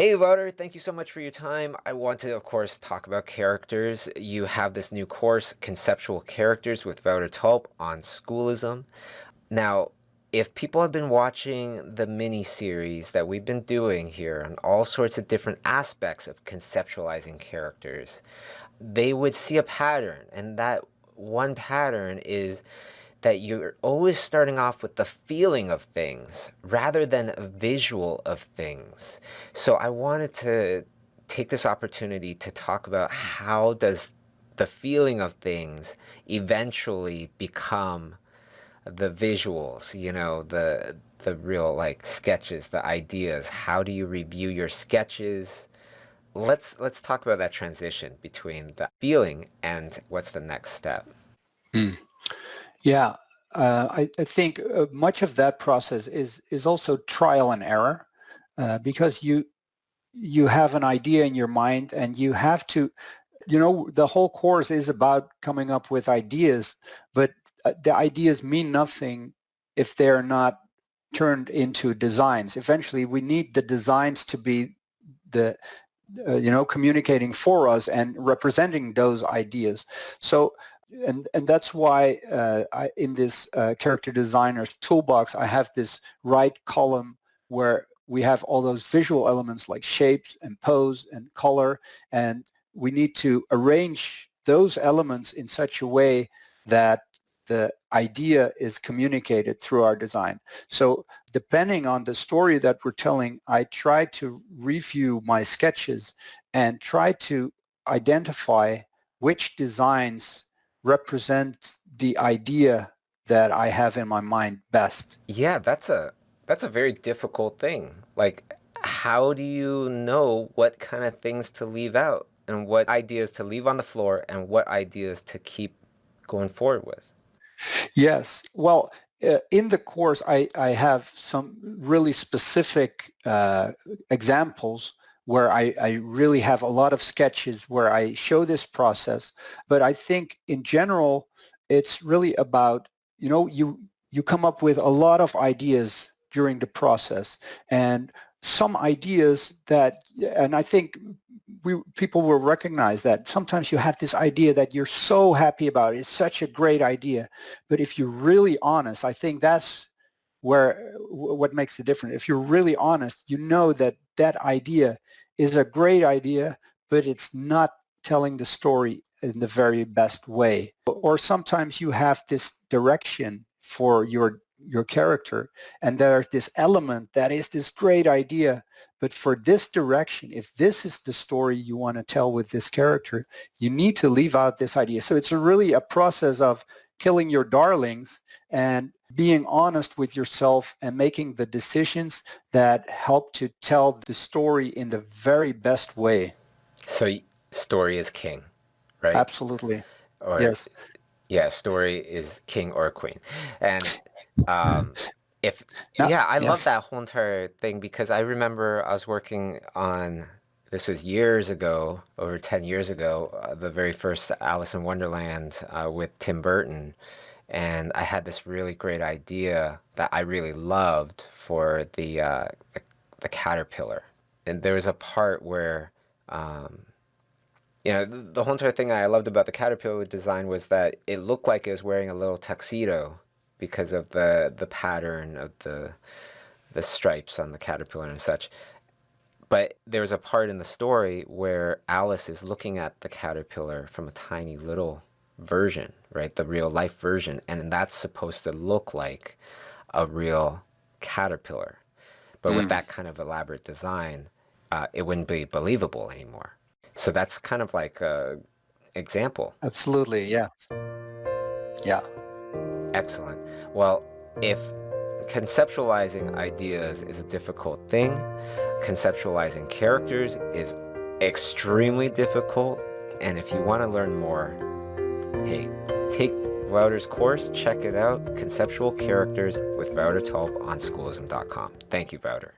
Hey, Wouter, thank you so much for your time. I want to, of course, talk about characters. You have this new course, Conceptual Characters with Wouter Tulp on schoolism. Now, if people have been watching the mini series that we've been doing here on all sorts of different aspects of conceptualizing characters, they would see a pattern. And that one pattern is that you're always starting off with the feeling of things rather than a visual of things. So I wanted to take this opportunity to talk about how does the feeling of things eventually become the visuals, the real like sketches, the ideas. How do you review your sketches? Let's talk about that transition between the feeling and what's the next step. Mm. Yeah, I think much of that process is also trial and error, because you have an idea in your mind and you have to, the whole course is about coming up with ideas, but the ideas mean nothing if they're not turned into designs. Eventually, we need the designs to be the communicating for us and representing those ideas. So and that's why in this character designer's toolbox, I have this right column where we have all those visual elements like shapes and pose and color, and we need to arrange those elements in such a way that the idea is communicated through our design. So depending on the story that we're telling, I try to review my sketches and try to identify which designs represent the idea that I have in my mind best. Yeah, that's a very difficult thing. Like, how do you know what kind of things to leave out and what ideas to leave on the floor and what ideas to keep going forward with? Yes. Well, in the course, I have some really specific examples where I really have a lot of sketches where I show this process. But I think in general, it's really about, you come up with a lot of ideas during the process, and some ideas that, and I think people will recognize that sometimes you have this idea that you're so happy about. It's such a great idea. But if you're really honest, I think that's where what makes the difference. If you're really honest, you know that that idea is a great idea, but it's not telling the story in the very best way. Or sometimes you have this direction for your character, and there's this element that is this great idea, but for this direction, if this is the story you want to tell with this character, you need to leave out this idea. So it's really a process of killing your darlings and being honest with yourself and making the decisions that help to tell the story in the very best way. So, story is king, right? Absolutely. Or Yes. yeah, story is king or queen. And um, if Yeah. yeah, I love Yes. that whole entire thing because I remember I was working on this was years ago, over 10 years ago, the very first Alice in Wonderland with Tim Burton. And I had this really great idea that I really loved for the caterpillar. And there was a part where the whole entire thing I loved about the caterpillar design was that it looked like it was wearing a little tuxedo because of the pattern of the stripes on the caterpillar and such. But there's a part in the story where Alice is looking at the caterpillar from a tiny little version, right? The real life version. And that's supposed to look like a real caterpillar. But with Mm. that kind of elaborate design, it wouldn't be believable anymore. So that's kind of like a example. Absolutely. Yeah. Yeah. Excellent. Well, if conceptualizing ideas is a difficult thing, conceptualizing characters is extremely difficult. And if you want to learn more, hey, take Wouter's course, check it out, Conceptual Characters with Wouter Tulp on schoolism.com. Thank you, Wouter.